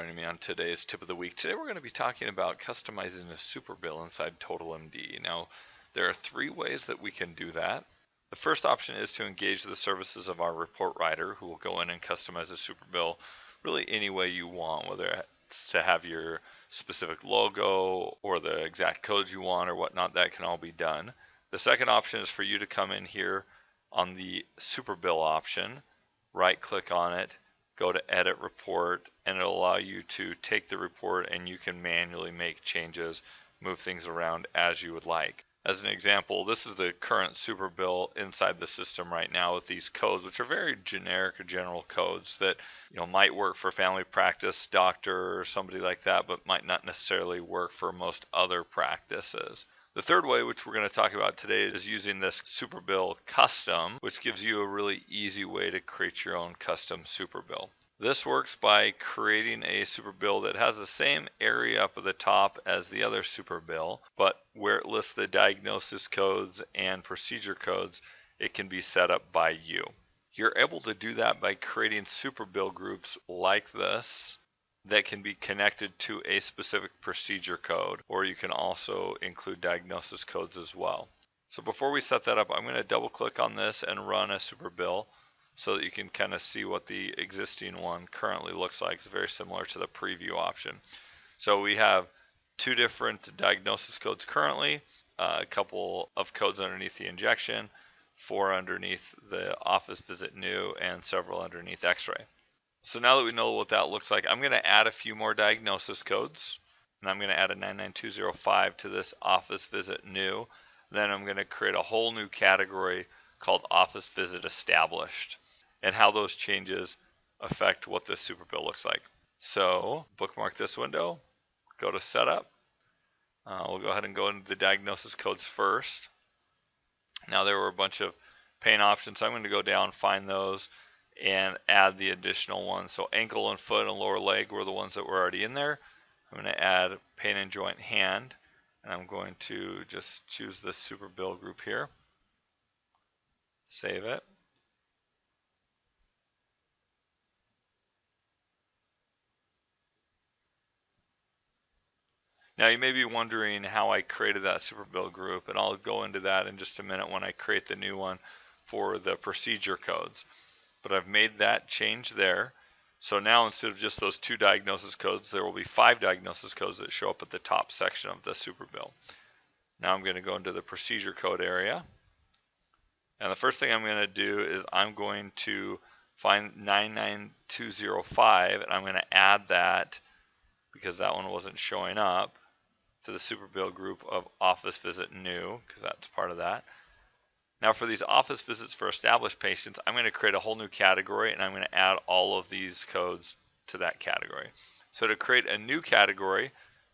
joining me on today's tip of the week. Today we're going to be talking about customizing a Superbill inside TotalMD. Now, there are three ways that we can do that. The first option is to engage the services of our report writer, who will go in and customize a Superbill really any way you want, whether it's to have your specific logo or the exact codes you want or whatnot. That can all be done. The second option is for you to come in here on the Superbill option, right click on it, go to edit report, and it'll allow you to take the report and you can manually make changes, move things around as you would like. As an example, this is the current Superbill inside the system right now with these codes, which are very generic or general codes that might work for family practice, doctor, or somebody like that, but might not necessarily work for most other practices. The third way, which we're going to talk about today, is using this Superbill Custom, which gives you a really easy way to create your own custom Superbill. This works by creating a Superbill that has the same area up at the top as the other Superbill, but where it lists the diagnosis codes and procedure codes, it can be set up by you. You're able to do that by creating Superbill groups like this that can be connected to a specific procedure code, or you can also include diagnosis codes as well. So before we set that up, I'm going to double click on this and run a Superbill so that you can kind of see what the existing one currently looks like. It's very similar to the preview option. So we have two different diagnosis codes currently, a couple of codes underneath the injection, 4 underneath the office visit new, and several underneath x-ray. So now that we know what that looks like, I'm going to add a few more diagnosis codes, and I'm going to add a 99205 to this office visit new. Then I'm going to create a whole new category called office visit established, and how those changes affect what this Superbill looks like. So bookmark this window, go to setup. We'll go ahead and go into the diagnosis codes first. Now there were a bunch of pane options, so I'm going to go down, find those, and add the additional ones. So ankle and foot and lower leg were the ones that were already in there. I'm going to add pain and joint hand, and I'm going to just choose the Superbill group here. Save it. Now you may be wondering how I created that Superbill group, and I'll go into that in just a minute when I create the new one for the procedure codes. But I've made that change there. So now instead of just those 2 diagnosis codes, there will be 5 diagnosis codes that show up at the top section of the Superbill. Now I'm going to go into the procedure code area. And the first thing I'm going to do is I'm going to find 99205, and I'm going to add that, because that one wasn't showing up, to the Superbill group of office visit new, because that's part of that. Now for these office visits for established patients, I'm going to create a whole new category, and I'm going to add all of these codes to that category. So to create a new category,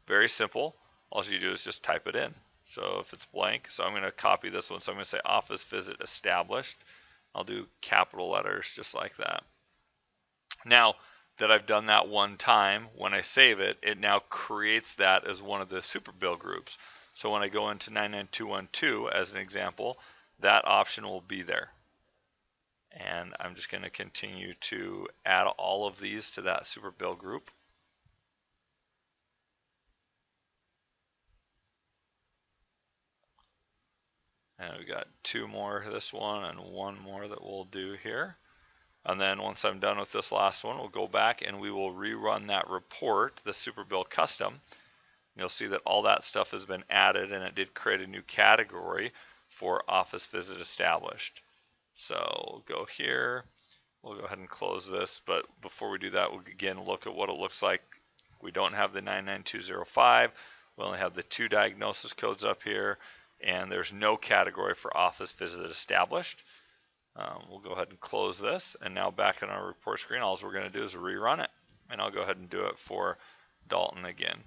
very simple, all you do is just type it in. So if it's blank, so I'm going to copy this one, so I'm going to say office visit established. I'll do capital letters just like that. Now that I've done that one time, when I save it, it now creates that as one of the Superbill groups. So when I go into 99212 as an example, that option will be there. And I'm just going to continue to add all of these to that Superbill group. And we got 2 more, this one, and 1 more that we'll do here. And then once I'm done with this last one, we'll go back and we will rerun that report, the Superbill Custom. You'll see that all that stuff has been added, and it did create a new category for office visit established. So we'll go here, we'll go ahead and close this, but before we do that, we'll again look at what it looks like. We don't have the 99205, we only have the 2 diagnosis codes up here, and there's no category for office visit established. We'll go ahead and close this, and now back on our report screen, all we're going to do is rerun it, and I'll go ahead and do it for Dalton again.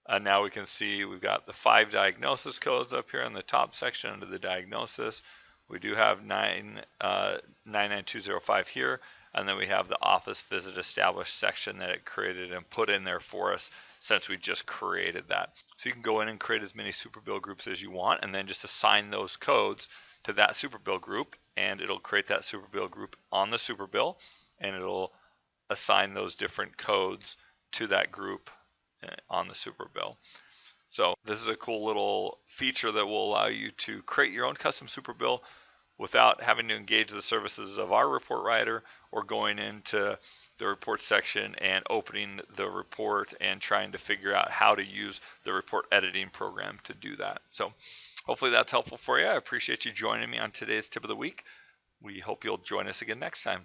And now we can see we've got the 5 diagnosis codes up here in the top section under the diagnosis. We do have 99205 here, and then we have the office visit established section that it created and put in there for us since we just created that. So you can go in and create as many Superbill groups as you want, and then just assign those codes to that Superbill group, and it'll create that Superbill group on the Superbill, and it'll assign those different codes to that group on the Superbill. So this is a cool little feature that will allow you to create your own custom Superbill without having to engage the services of our report writer or going into the report section and opening the report and trying to figure out how to use the report editing program to do that. So hopefully that's helpful for you. I appreciate you joining me on today's tip of the week. We hope you'll join us again next time.